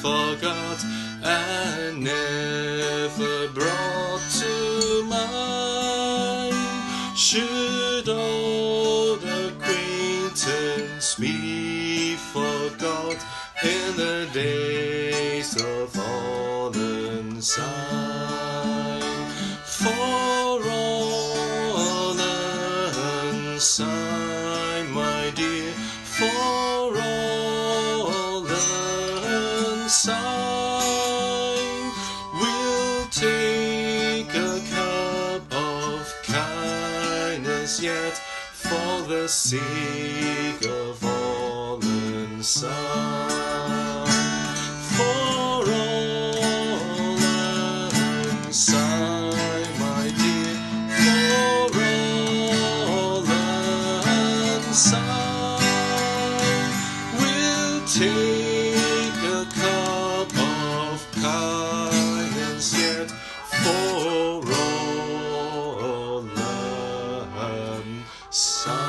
forgot and never brought to mind. Should old acquaintance be forgot in the days of Holland's sign? For Holland's sign, my dear, for Holland's sign, we'll take a cup of kindness yet, for the sake of Holland's sign. For Holland's sign, my dear, for Holland's sign, we'll take a cup of kindness yet, for Holland's sign.